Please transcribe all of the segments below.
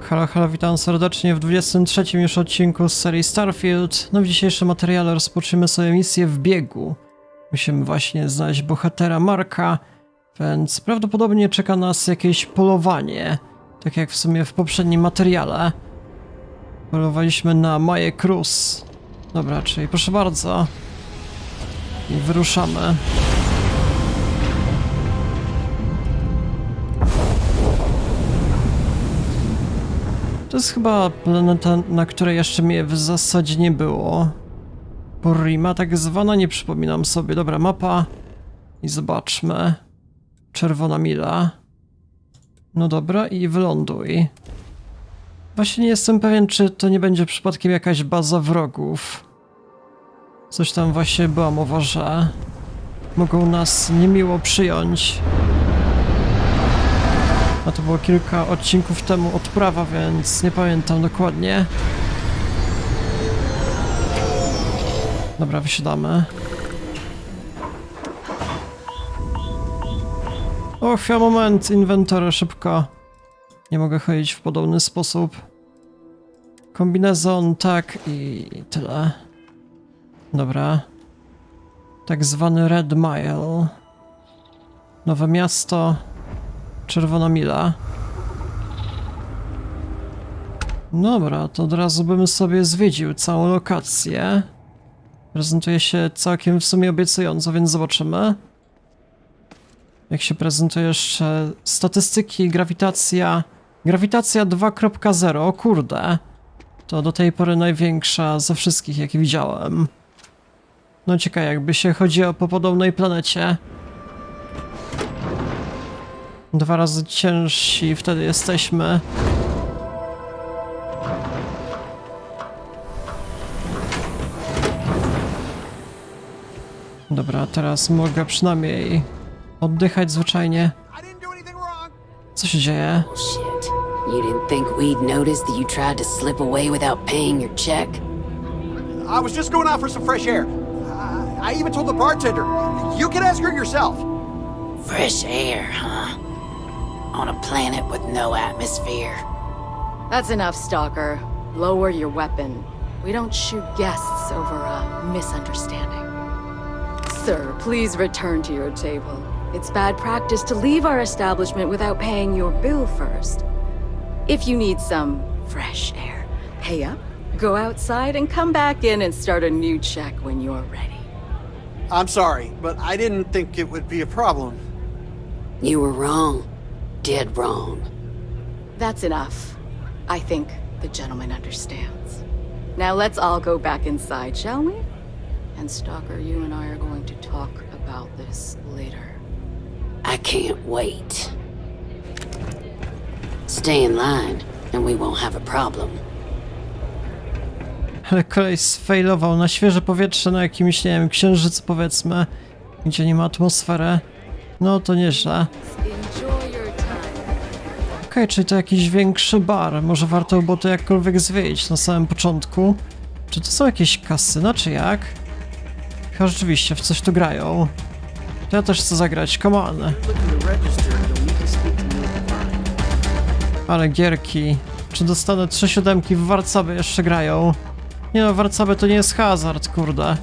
Halo, halo, witam serdecznie w 23 już odcinku z serii Starfield. No w dzisiejszym materiale rozpoczniemy sobie misję w biegu. Musimy właśnie znaleźć bohatera Marka, więc prawdopodobnie czeka nas jakieś polowanie. Tak jak w sumie w poprzednim materiale. Polowaliśmy na Maję Cruz. Dobra, czyli proszę bardzo. I wyruszamy. To jest chyba planeta, na której jeszcze mnie w zasadzie nie było. Porrima tak zwana, nie przypominam sobie. Dobra, mapa. I zobaczmy. Czerwona mila. No dobra, i wyląduj. Właśnie nie jestem pewien, czy to nie będzie przypadkiem jakaś baza wrogów. Coś tam właśnie była mowa, że mogą nas niemiło przyjąć. A to było kilka odcinków temu odprawa, więc nie pamiętam dokładnie. Dobra, wysiadamy. Och, ja moment, inwentory, szybko. Nie mogę chodzić w podobny sposób. Kombinezon, tak i tyle. Dobra. Tak zwany Red Mile. Nowe miasto. Czerwona mila. Dobra, to od razu bym sobie zwiedził całą lokację. Prezentuje się całkiem w sumie obiecująco, więc zobaczymy. Jak się prezentuje jeszcze statystyki, grawitacja. Grawitacja 2.0, o kurde. To do tej pory największa ze wszystkich, jakie widziałem. No ciekawe, jakby się chodziło po podobnej planecie. 2 razy ciężsi wtedy jesteśmy. Dobra, teraz mogę przynajmniej oddychać zwyczajnie. Co się dzieje? Shit. You didn't think we'd notice that you tried to slip away without paying your check? I was just going out for some fresh air. I even told the bartender. You can ask her yourself. Fresh air, huh? On a planet with no atmosphere. That's enough, Stalker. Lower your weapon. We don't shoot guests over a misunderstanding. Sir, please return to your table. It's bad practice to leave our establishment without paying your bill first. If you need some fresh air, pay up, go outside, and come back in and start a new check when you're ready. I'm sorry, but I didn't think it would be a problem. You were wrong. Dead wrong. That's enough. I think the gentleman understands. Now let's all go back inside, shall we? And Stalker, you and I are going to talk about this later. I can't wait. Stay in line, and we won't have a problem. Ale kolej sfailował na świeże powietrze na jakimś, nie wiem, księżycu powiedzmy, gdzie nie ma atmosfery. No to nieźle. Enjoy your time. Okej, czyli to jakiś większy bar. Może warto było to jakkolwiek zwiedzić na samym początku. Czy to są jakieś kasyna, czy jak? Chyba rzeczywiście w coś tu grają. To ja też chcę zagrać, come on. Ale gierki. Czy dostanę 3 siódemki w Warcaby jeszcze grają? Nie no, Warcaby to nie jest hazard, kurde.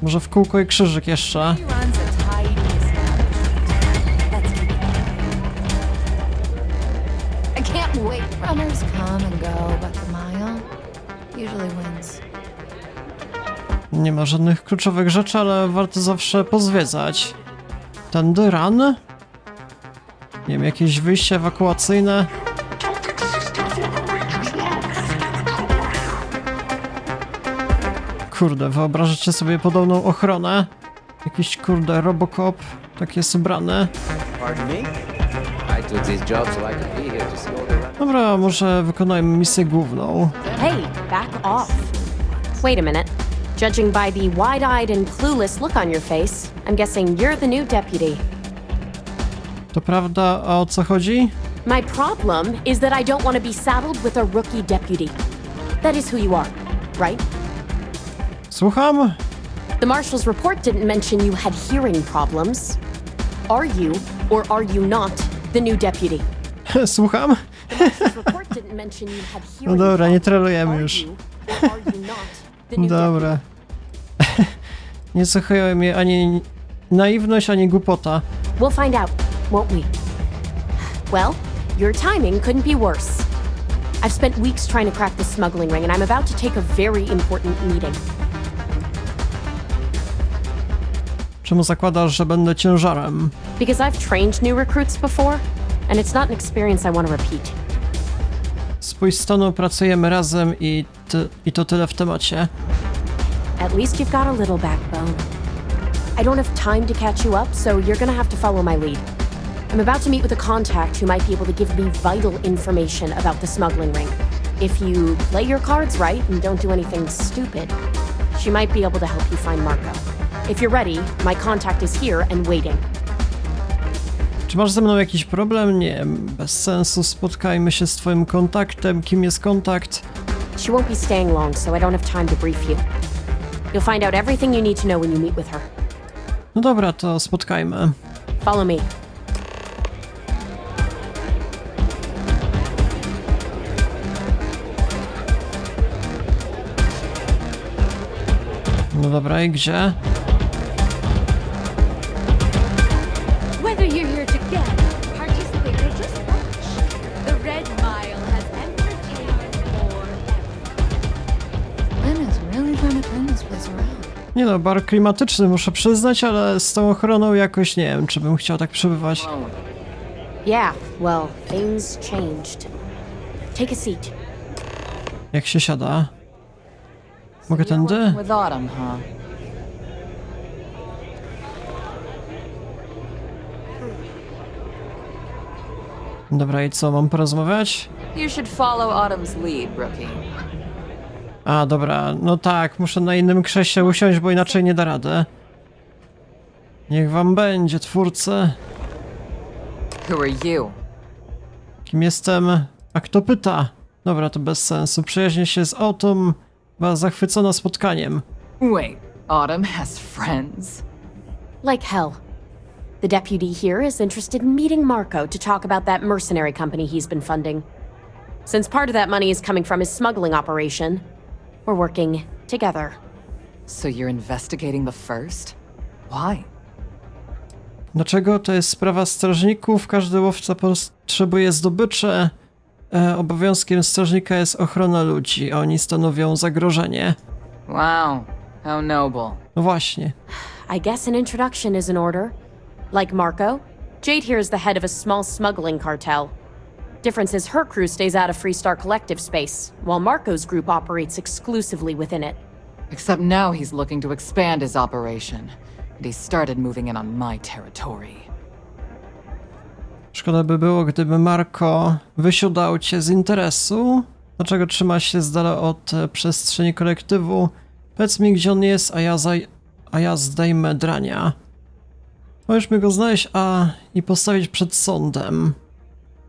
Może w kółko i krzyżyk jeszcze. I can't wait. Runners come and go, but the mile usually wins. Nie ma żadnych kluczowych rzeczy, ale warto zawsze pozwiedzać. Tędy run? Nie wiem, jakieś wyjście ewakuacyjne? Kurde, wyobrażacie sobie podobną ochronę? Jakiś kurde Robocop, tak jest ubrany. Pardon me? I took this job so I could be here to see all the run. Dobra, może wykonajmy misję główną. Hey, back off. Wait a minute. Judging by the wide-eyed and clueless look on your face, I'm guessing you're the new deputy. To prawda, a o co chodzi? My problem is that I don't want to be saddled with a rookie deputy. That is who you are, right? Słucham? The marshal's report didn't mention you had hearing problems. Are you, or are you not, the new deputy? Słucham? His report didn't mention you had No hearing dobra, nie problems. trolujemy Are już. you, or are you not the new Dobra. Nie słuchają mnie ani naiwność, ani głupota. deputy? We'll find out, won't we? Well, your timing couldn't be worse. I've spent weeks trying to crack the smuggling ring, and I'm about to take a very important meeting. Czemu zakładasz, że będę ciężarem? Because I've trained new recruits before, and it's not an experience I want to repeat. Spójrz stanu, pracujemy razem i to tyle w temacie. At least you've got a little backbone. I don't have time to catch you up, so you're gonna have to follow my lead. I'm about to meet with a contact who might be able to give me vital information about the smuggling ring. If you play your cards right and don't do anything stupid, she might be able to help you find Marco. If you're ready, my contact is here and waiting. Czy masz ze mną jakiś problem? Nie, bez sensu. Spotkajmy się z twoim kontaktem. Kim jest kontakt? She won't be staying long, so I don't have time to brief you. You'll find out everything you need to know when you meet with her. No dobra, to spotkajmy. Follow me. No dobra, i gdzie? Whether you're here to get, participate, or just watch, the Red Mile has entertainment for everyone. Lynn is really trying to turn this place around. Nie no, bar klimatyczny muszę przyznać, ale z tą ochroną jakoś nie wiem, czy bym chciał tak przebywać. Yeah, well, things changed. Take a seat. Jak się siada? Mogę tędy? With Autumn, huh? Dobra, i co, mam porozmawiać? You should follow Autumn's lead, rookie. A, dobra, no tak, muszę na innym krześle usiąść, bo inaczej nie da rady. Niech wam będzie, twórcy. Who are you? Kim jestem? A kto pyta? Dobra, to bez sensu. Przyjaźnię się z Autumn, była zachwycona spotkaniem. Wait, Autumn has friends? Like hell. The deputy here is interested in meeting Marco to talk about that mercenary company he's been funding. Since part of that money is coming from his smuggling operation, we're working together. So you're investigating the first? Why? Dlaczego? To jest sprawa strażników. Każdy łowca potrzebuje zdobyczy. Obowiązkiem strażnika jest ochrona ludzi, a oni stanowią zagrożenie. Wow, how noble. No właśnie. I guess an introduction is in order. Like Marco, Jade here is the head of a small smuggling cartel. Difference is her crew stays out of Freestar Collective space, while Marco's group operates exclusively within it. Except now he's looking to expand his operation, and he started moving in on my territory. Szkoda by było, gdyby Marco wysiadał cię z interesu. Dlaczego trzyma się z dala od przestrzeni kolektywu? Powiedz mi, gdzie on jest, a ja zdejmę drania. Możesz mi go znaleźć, i postawić przed sądem.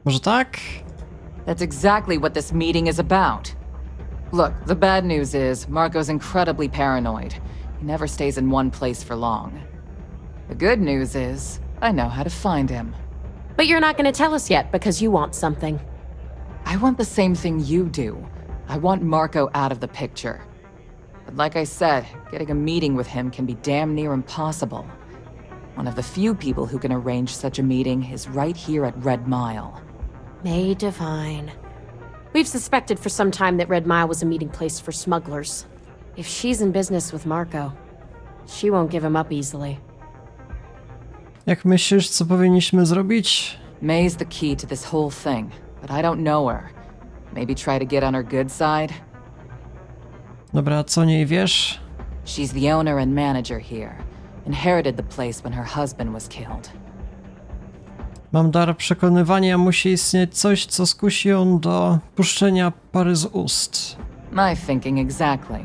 Może tak? That's exactly what this meeting is about. Look, the bad news is Marco's incredibly paranoid. He never stays in one place for long. The good news is I know how to find him. But you're not going to tell us yet because you want something. I want the same thing you do. I want Marco out of the picture. But like I said, getting a meeting with him can be damn near impossible. One of the few people who can arrange such a meeting is right here at Red Mile. May Divine. We've suspected for some time that Red Mile was a meeting place for smugglers. If she's in business with Marco, she won't give him up easily. Jak myślisz, co powinniśmy zrobić? May's the key to this whole thing, but I don't know her. Maybe try to get on her good side? Dobra, co o niej wiesz? She's the owner and manager here. Inherited the place when her husband was killed. Mam dar przekonywania, musi istnieć coś, co skusi ją do puszczenia pary z ust. My thinking exactly.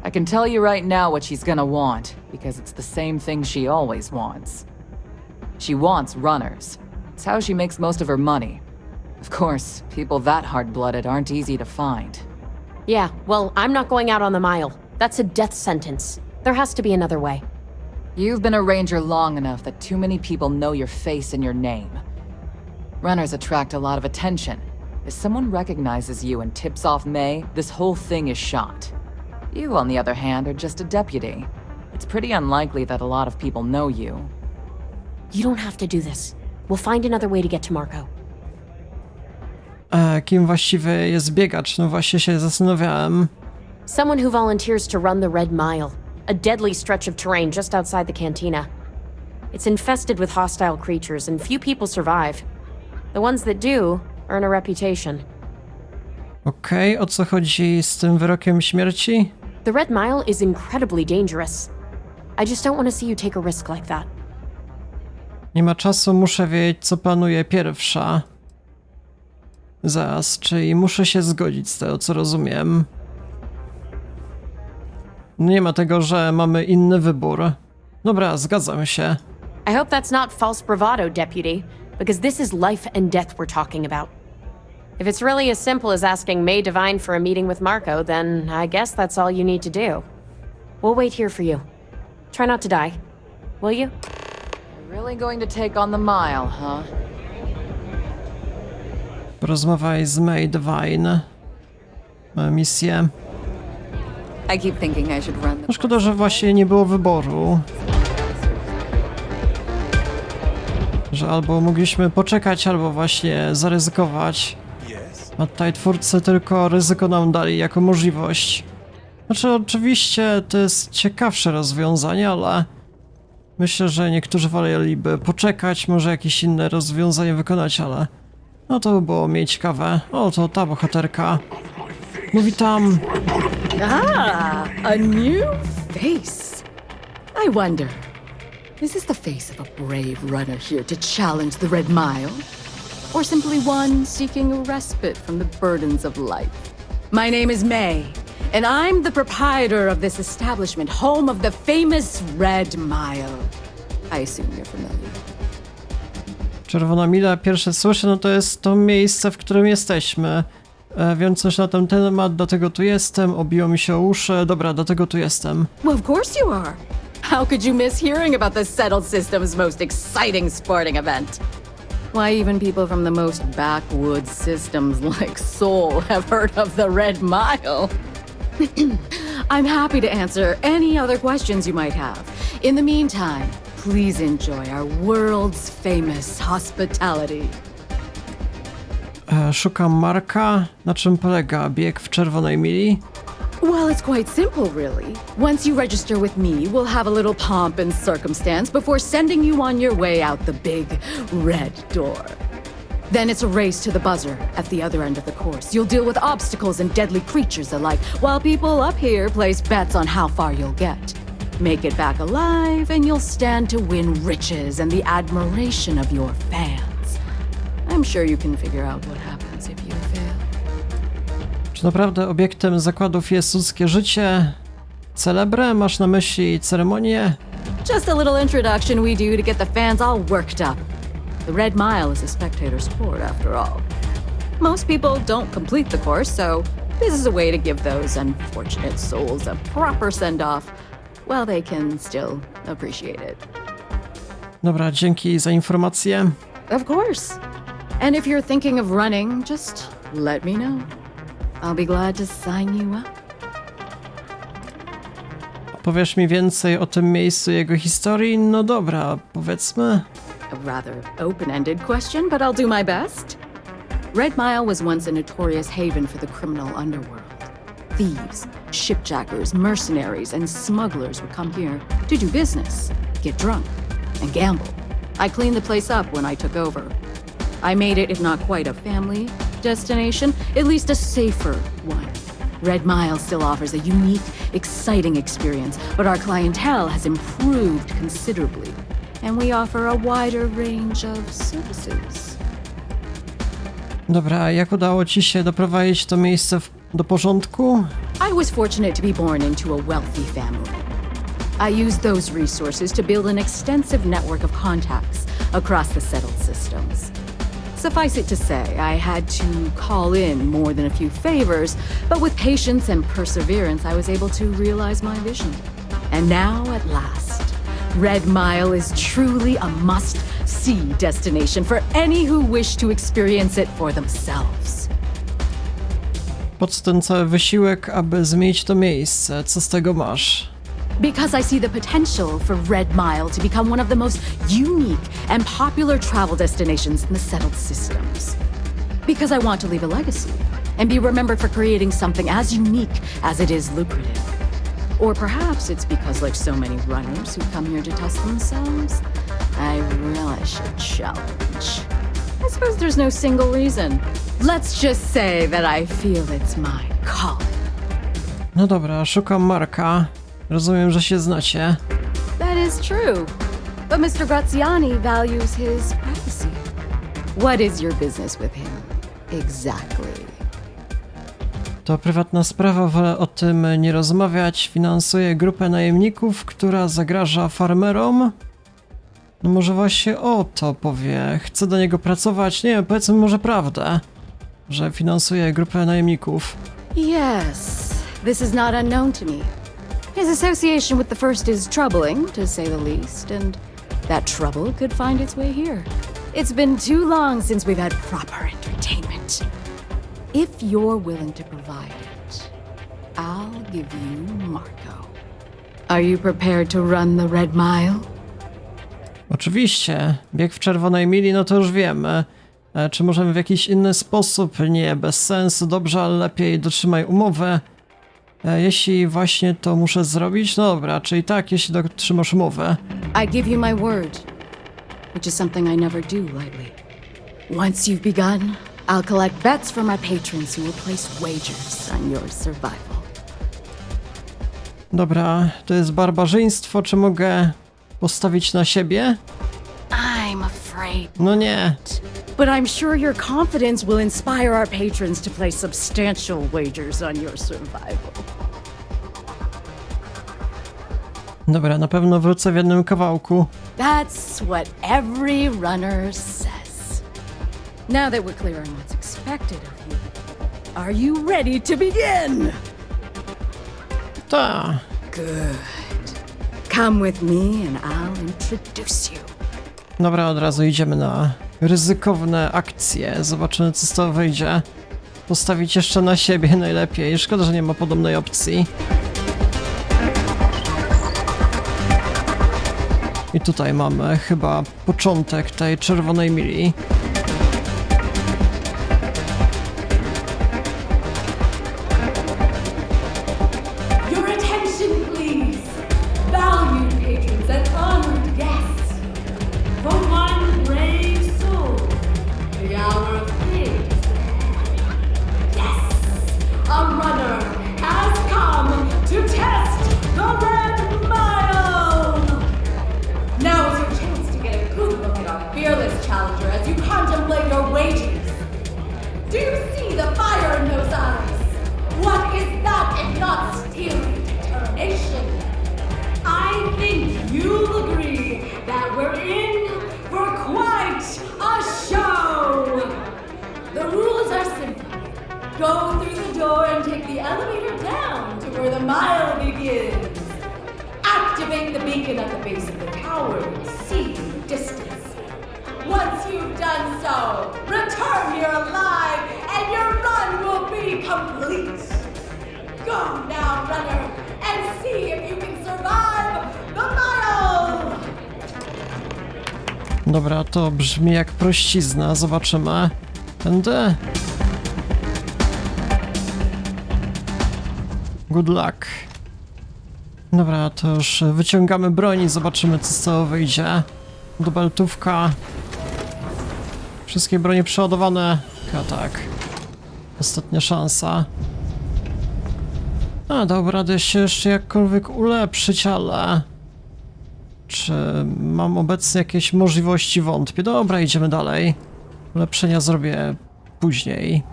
I can tell you right now what she's gonna want, because it's the same thing she always wants. She wants runners. It's how she makes most of her money. Of course, people that hard-blooded aren't easy to find. Yeah, well, I'm not going out on the mile. That's a death sentence. There has to be another way. You've been a ranger long enough that too many people know your face and your name. Runners attract a lot of attention. If someone recognizes you and tips off May, this whole thing is shot. You, on the other hand, are just a deputy. It's pretty unlikely that a lot of people know you. You don't have to do this. We'll find another way to get to Marco. Kim właściwie jest biegacz? No właśnie się zastanawiałem. Someone who volunteers to run the Red Mile, a deadly stretch of terrain just outside the cantina. It's infested with hostile creatures, and few people survive. The ones that do earn a reputation. Okej, o co chodzi z tym wyrokiem śmierci? The Red Mile is incredibly dangerous. I just don't want to see you take a risk like that. Nie ma czasu, muszę wiedzieć, co planuje pierwsza. Zaraz, czyli muszę się zgodzić z tego, co rozumiem. Nie ma tego, że mamy inny wybór. Dobra, zgadzam się. I hope that's not false bravado, Deputy, because this is life and death we're talking about. If it's really as simple as asking May Devine for a meeting with Marco, then I guess that's all you need to do. We'll wait here for you. Try not to die. Will you? You're really going to take on the mile, huh? Porozmawiaj z May Devine. Ma misję. I keep thinking I should run the... No szkoda, że właśnie nie było wyboru. Że albo mogliśmy poczekać, albo właśnie zaryzykować. A tutaj twórcy tylko ryzyko nam dali jako możliwość. Znaczy oczywiście to jest ciekawsze rozwiązanie, ale myślę, że niektórzy woleliby poczekać, może jakieś inne rozwiązanie wykonać, ale no to by było mniej ciekawe. O, to ta bohaterka. No witam. Ah, a new face. I wonder, is this the face of a brave runner here to challenge the Red Mile? Or simply one seeking a respite from the burdens of life? My name is May, and I'm the proprietor of this establishment, home of the famous Red Mile. I assume you're familiar. Czerwona Mila, pierwsze słyszę, no to jest to miejsce, w którym jesteśmy. Wiem coś na ten temat, dlatego tu jestem, obiło mi się o uszy, dobra, dlatego tu jestem. Well, of course you are. How could you miss hearing about the Settled System's most exciting sporting event? Why, even people from the most backwoods systems like Seoul have heard of the Red Mile. I'm happy to answer any other questions you might have. In the meantime, please enjoy our world's famous hospitality. Szukam Marka. Na czym polega bieg w Czerwonej Mili? Well, it's quite simple, really. Once you register with me, we'll have a little pomp and circumstance before sending you on your way out the big red door. Then it's a race to the buzzer at the other end of the course. You'll deal with obstacles and deadly creatures alike, while people up here place bets on how far you'll get. Make it back alive, and you'll stand to win riches and the admiration of your fans. I'm sure you can figure out what happens if you fail. Czy naprawdę obiektem zakładów jest ludzkie życie? Celebre? Masz na myśli ceremonię? Just a little introduction we do to get the fans all worked up. The Red Mile is a spectator sport, after all. Most people don't complete the course, so this is a way to give those unfortunate souls a proper send-off while they can still appreciate it. Dobra, dzięki za informację. Of course. And if you're thinking of running, just let me know. I'll be glad to sign you up. Powiesz mi więcej o tym miejscu i jego historii? No dobra, powiedzmy. A rather open-ended question, but I'll do my best. Red Mile was once a notorious haven for the criminal underworld. Thieves, shipjackers, mercenaries, and smugglers would come here to do business, get drunk, and gamble. I cleaned the place up when I took over. I made it, if not quite a family destination, at least a safer one. Red Mile still offers a unique, exciting experience, but our clientele has improved considerably, and we offer a wider range of services. Dobra, jak udało ci się doprowadzić to miejsce do porządku? I was fortunate to be born into a wealthy family. I used those resources to build an extensive network of contacts across the settled systems. Suffice it to say, I had to call in more than a few favors, but with patience and perseverance, I was able to realize my vision. And now, at last, Red Mile is truly a must-see destination for any who wish to experience it for themselves. Po co ten cały wysiłek, aby zmienić to miejsce? Co z tego masz? Because I see the potential for Red Mile to become one of the most unique and popular travel destinations in the settled systems. Because I want to leave a legacy and be remembered for creating something as unique as it is lucrative. Or perhaps it's because, like so many runners who come here to test themselves, I relish a challenge. I suppose there's no single reason. Let's just say that I feel it's my calling. No dobra, szukam Marka. Rozumiem, że się znacie. That is true. But Mr. Graziani values his privacy. What is your business with him? Exactly. To prywatna sprawa, wolę o tym nie rozmawiać. Finansuję grupę najemników, która zagraża farmerom. No może właśnie o to powie. Chcę do niego pracować. Nie wiem, powiedzmy może prawdę, że finansuje grupę najemników. Yes, this is not unknown to me. His association with the First is troubling, to say the least, and that trouble could find its way here. It's been too long since we've had proper entertainment. If you're willing to provide it, I'll give you Marco. Are you prepared to run the Red Mile? Oczywiście, bieg w czerwonej mili, no to już wiemy. Czy możemy w jakiś inny sposób? Nie, bez sensu, dobrze, ale lepiej dotrzymaj umowy. Jeśli właśnie to muszę zrobić, no dobra, czyli tak, jeśli dotrzymasz umowy. I give you my word, which is something I never do lightly. Once you've begun, I'll collect bets from my patrons who will place wagers on your survival. Dobra, to jest barbarzyństwo, czy mogę postawić na siebie? I'm afraid. No nie. But I'm sure your confidence will inspire our patrons to place substantial wagers on your survival. Dobra, na pewno wrócę w jednym kawałku. That's what every runner says. Now that we're clear on what's expected of you, are you ready to begin? Ta. Good. Come with me and I'll introduce you. Dobra, od razu idziemy na ryzykowne akcje. Zobaczymy, co z tego wyjdzie. Postawić jeszcze na siebie najlepiej. Szkoda, że nie ma podobnej opcji. I tutaj mamy chyba początek tej czerwonej mili. Your attention, please. Valued patrons and honored guests. For one brave soul, the hour of fate is there. Yes, a runner has come to test the Red Mile. Now is your chance to get a good look at our fearless challenger as you contemplate your wagers. Do you see the fire in those eyes? What is that if not steely determination? I think you'll agree that we're in for quite a show! The rules are simple. Go through the door and take the elevator down to where the mile begins. Activate the beacon at the base of the tower and see in the distance. Once you've done so, return here alive and your run will be complete. Go now, runner, and see if you can survive the mile! Dobra, to brzmi jak prościzna. Zobaczymy. Tędy. Good luck. Dobra, to już wyciągamy broń i zobaczymy, co z tego wyjdzie. Dubeltówka. Wszystkie bronie przeładowane. Tak. Ostatnia szansa. A, dałby radę się jeszcze jakkolwiek ulepszyć, ale... Czy mam obecnie jakieś możliwości? Wątpię. Dobra, idziemy dalej. Ulepszenia zrobię później.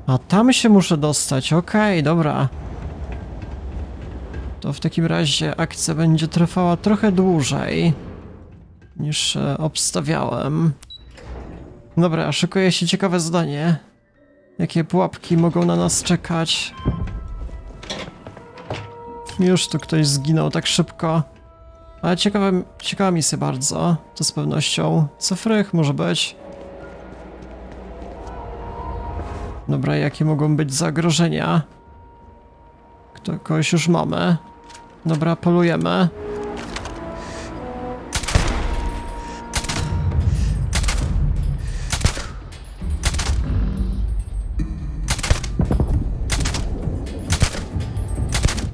A tam się muszę dostać. Okej, dobra. To w takim razie akcja będzie trwała trochę dłużej niż obstawiałem. Dobra, szykuje się ciekawe zadanie. Jakie pułapki mogą na nas czekać? Już tu ktoś zginął tak szybko. Ale ciekawa misja bardzo, to z pewnością. Cyfrych może być. Dobra, jakie mogą być zagrożenia? Kogoś już mamy. Dobra, polujemy.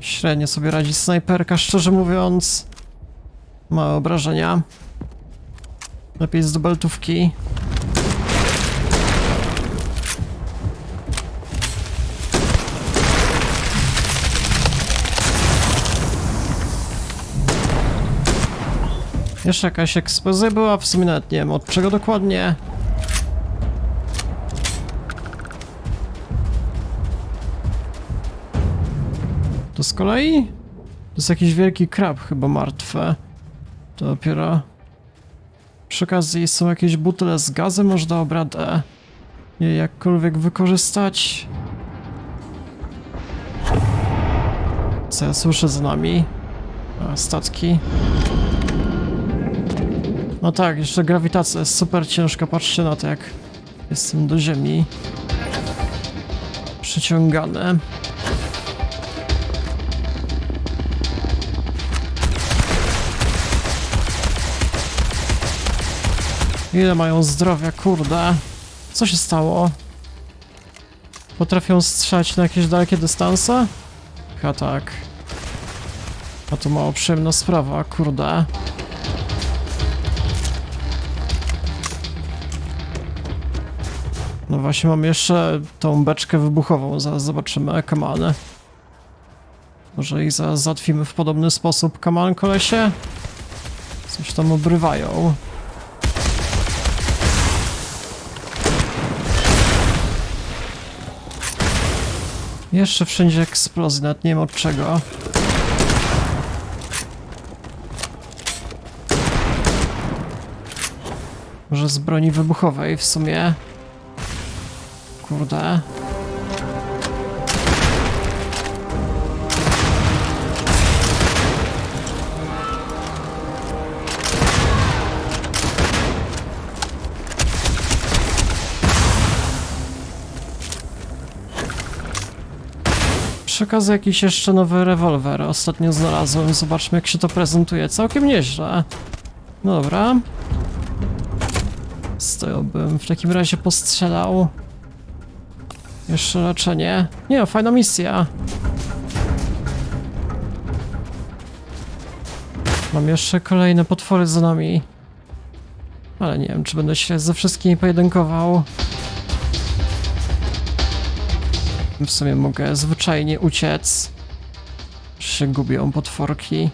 Średnio sobie radzi snajperka, szczerze mówiąc. Małe obrażenia. Lepiej z dubeltówki. Jeszcze jakaś eksplozja była, w sumie nawet nie wiem od czego dokładnie. To z kolei? To jest jakiś wielki krab chyba martwy. To dopiero... Przy okazji są jakieś butle z gazem, można obradę je jakkolwiek wykorzystać. Co ja słyszę za nami? A, statki. No tak, jeszcze grawitacja jest super ciężka, patrzcie na to jak jestem do ziemi przyciągany. Ile mają zdrowia, kurde. Co się stało? Potrafią strzelać na jakieś dalekie dystanse? Chyba tak. A to mało przyjemna sprawa, kurde. No właśnie, mam jeszcze tą beczkę wybuchową, zaraz zobaczymy, kamany. Może ich zaraz załatwimy w podobny sposób, kaman kolesie? Coś tam obrywają. Jeszcze wszędzie eksplozje, nawet nie wiem od czego. Może z broni wybuchowej w sumie. Kurde. Przy okazji jakiś jeszcze nowy rewolwer ostatnio znalazłem. Zobaczmy jak się to prezentuje. Całkiem nieźle. No dobra. Z tego bym w takim razie postrzelał. Jeszcze leczenie. Nie, fajna misja. Mam jeszcze kolejne potwory za nami. Ale nie wiem, czy będę się ze wszystkimi pojedynkował. W sumie mogę zwyczajnie uciec. Się gubią potworki.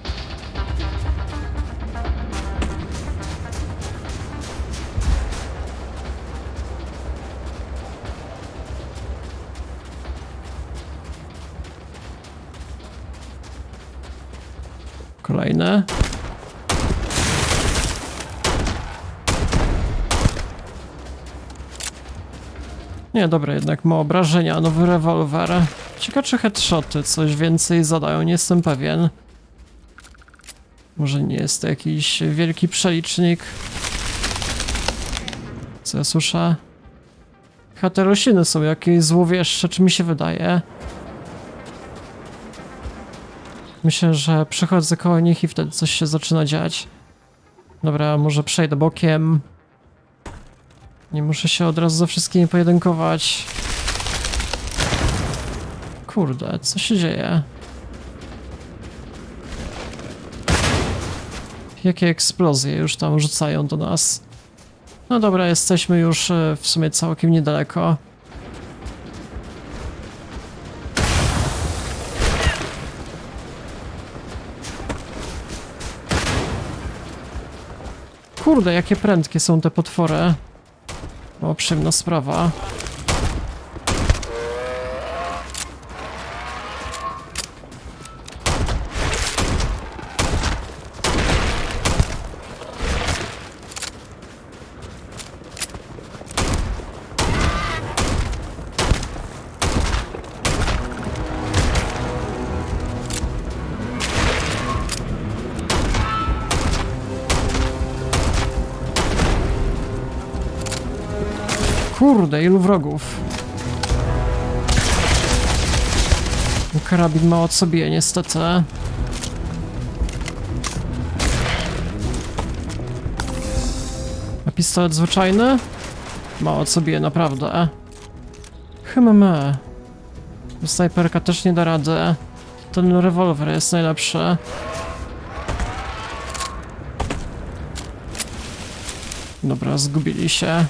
Kolejne. Nie, dobra, jednak ma obrażenia, nowy rewolwer. Ciekawe czy headshoty coś więcej zadają, nie jestem pewien. Może nie jest to jakiś wielki przelicznik. Co ja słyszę? Chyba te rośliny są jakieś złowieszcze, czy mi się wydaje. Myślę, że przechodzę koło nich i wtedy coś się zaczyna dziać. Dobra, może przejdę bokiem. Nie muszę się od razu ze wszystkimi pojedynkować. Kurde, co się dzieje? Jakie eksplozje już tam rzucają do nas? No dobra, jesteśmy już w sumie całkiem niedaleko. Kurde, jakie prędkie są te potwory. O, przyjemna sprawa. Kurde, ilu wrogów. Karabin mało co bije, niestety. A pistolet zwyczajny? Mało co bije, naprawdę. Snajperka też nie da rady. Ten rewolwer jest najlepszy. Dobra, zgubili się.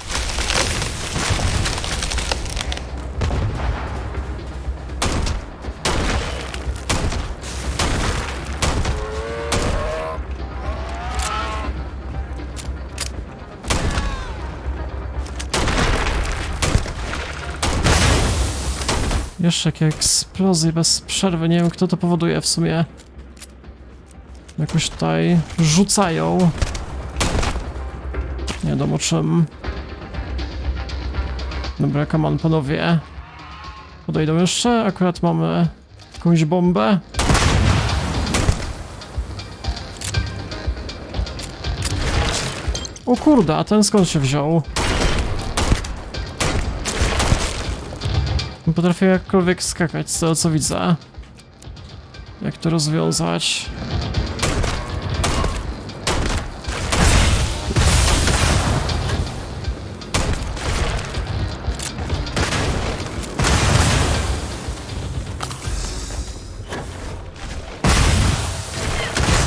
Jeszcze jakie eksplozje bez przerwy. Nie wiem, kto to powoduje w sumie. Jakoś tutaj rzucają. Nie wiadomo czym. Dobra, come on, panowie. Podejdą jeszcze. Akurat mamy jakąś bombę. O kurde, a ten skąd się wziął? Potrafię jakkolwiek skakać z tego co widzę. Jak to rozwiązać?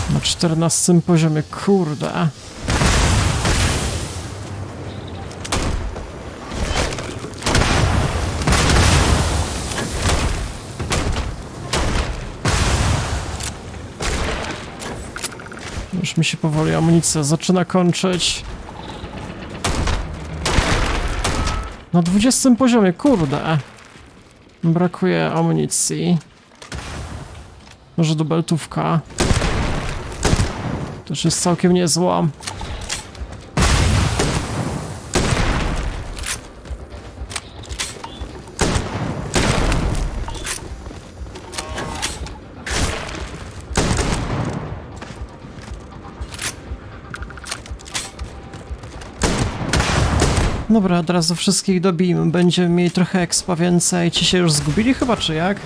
Na 14 poziomie, kurde. Już mi się powoli amunicja zaczyna kończyć. Na 20 poziomie, kurde. Brakuje amunicji. Może dubeltówka. Też jest całkiem niezła. Dobra, od razu wszystkich dobijmy. Będziemy mieli trochę expa więcej. Ci się już zgubili chyba, czy jak?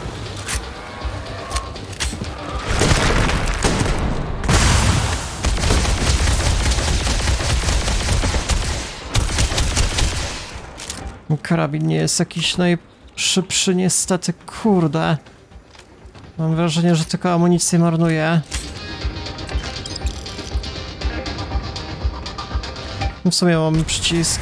Karabin nie jest jakiś najszybszy, niestety, kurde. Mam wrażenie, że tylko amunicję marnuje. W sumie mamy przycisk.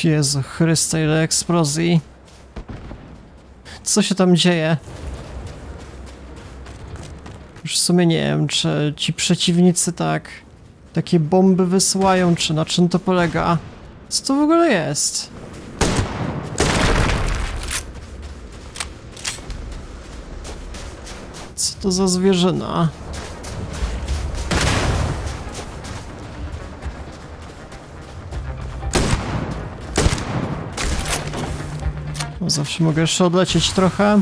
Jezu Chryste, ile eksplozji. Co się tam dzieje? Już w sumie nie wiem, czy ci przeciwnicy takie bomby wysyłają, czy na czym to polega. Co to w ogóle jest? Co to za zwierzyna? No, zawsze mogę jeszcze odlecieć trochę.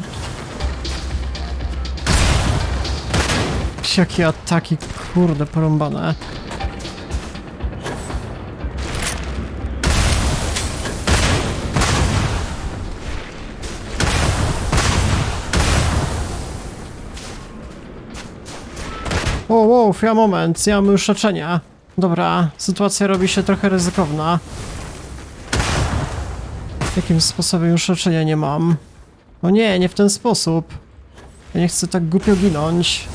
Jakie ataki, kurde, porąbane. Wow, chwila, moment, ja mam już leczenia. Dobra, sytuacja robi się trochę ryzykowna. Jakim sposobem już leczenia nie mam? O nie, nie w ten sposób. Ja nie chcę tak głupio ginąć.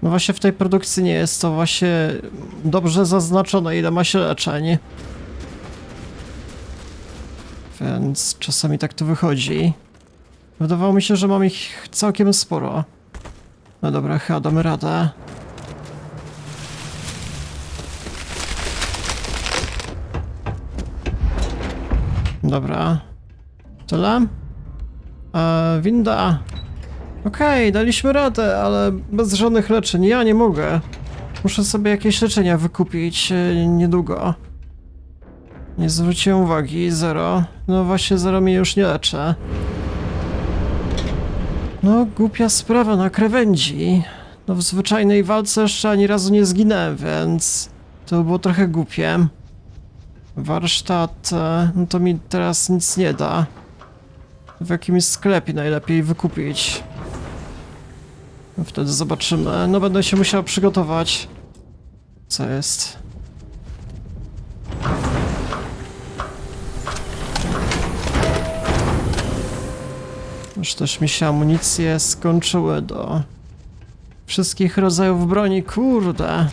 No właśnie w tej produkcji nie jest to właśnie dobrze zaznaczone, ile ma się leczeń. Więc czasami tak to wychodzi. Wydawało mi się, że mam ich całkiem sporo. No dobra, chyba damy radę. Dobra. Tyle? Winda. Okej, daliśmy radę, ale bez żadnych leczeń. Ja nie mogę. Muszę sobie jakieś leczenia wykupić niedługo. Nie zwróciłem uwagi, zero. No właśnie, zero mnie już nie leczy. No, głupia sprawa na krawędzi. No, w zwyczajnej walce jeszcze ani razu nie zginęłem, więc to było trochę głupie. Warsztat, no to mi teraz nic nie da. W jakimś sklepie najlepiej wykupić. No, wtedy zobaczymy. No, będę się musiał przygotować. Co jest? Już też mi się amunicje skończyły do wszystkich rodzajów broni, kurde.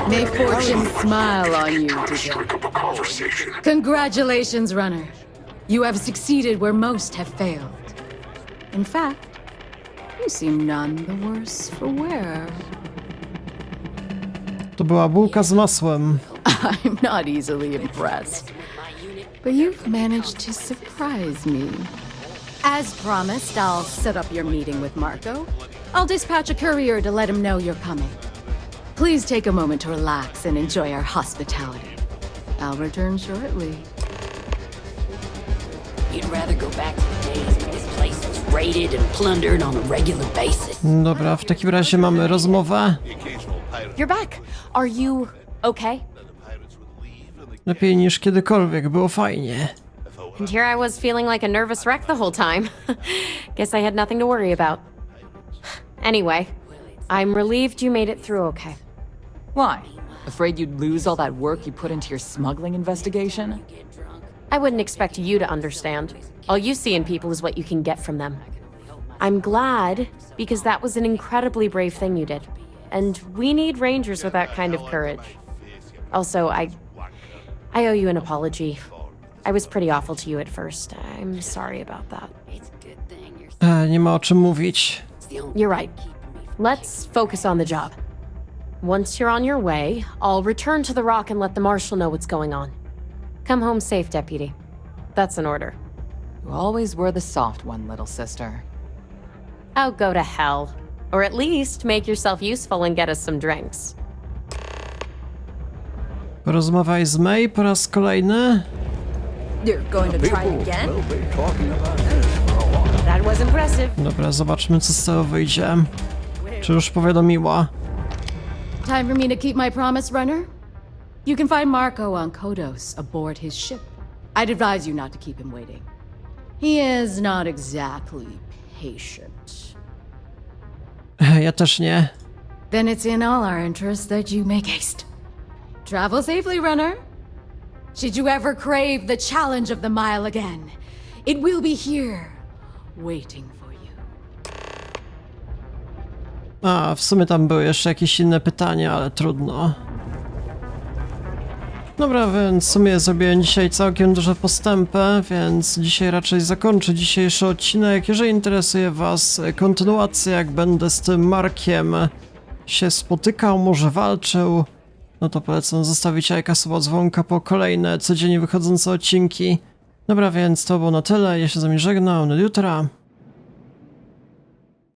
May fortune smile on you today. Congratulations, runner. You have succeeded where most have failed. In fact, you seem none the worse for wear. To była bułka z masłem. I'm not easily impressed, but you've managed to surprise me. As promised, I'll set up your meeting with Marco. I'll dispatch a courier to let him know you're coming. Please take a moment to relax and enjoy our hospitality. I'll return shortly. You'd rather go back to the days when this place was raided and plundered on a regular basis. Dobra, w takim razie mamy rozmowę. You're back. Are you okay? Lepiej niż kiedykolwiek, było fajnie. And here I was feeling like a nervous wreck the whole time. Guess I had nothing to worry about. Anyway, I'm relieved you made it through okay. Why? Afraid you'd lose all that work you put into your smuggling investigation? I wouldn't expect you to understand. All you see in people is what you can get from them. I'm glad, because that was an incredibly brave thing you did. And we need rangers with that kind of courage. Also, I owe you an apology. I was pretty awful to you at first. I'm sorry about that. Nie ma o czym mówić. You're right. Let's focus on the job. Once you're on your way, I'll return to the Rock and let the Marshal know what's going on. Come home safe, Deputy. That's an order. You always were the soft one, little sister. Oh, go to hell. Or at least make yourself useful and get us some drinks. Porozmawiaj z May po raz kolejny. You're going to try it again? That was impressive. Dobra, zobaczmy co z tego wyjdzie. Czy już powiadomiła? Time for me to keep my promise, runner? You can find Marco on Kodos aboard his ship. I'd advise you not to keep him waiting. He is not exactly patient. Ja też nie. Then it's in all our interest that you make haste. Travel safely, runner. Should you ever crave the challenge of the mile again, it will be here, waiting for you. A, w sumie tam były jeszcze jakieś inne pytania, ale trudno. Dobra, więc w sumie zrobiłem dzisiaj całkiem duże postępy, więc dzisiaj raczej zakończę dzisiejszy odcinek. Jeżeli interesuje was kontynuacja, jak będę z tym Markiem się spotykał, może walczył, no to polecam zostawić lajka, suba, dzwonka po kolejne codziennie wychodzące odcinki. Dobra, więc to było na tyle. Ja się z wami żegnam. Do jutra.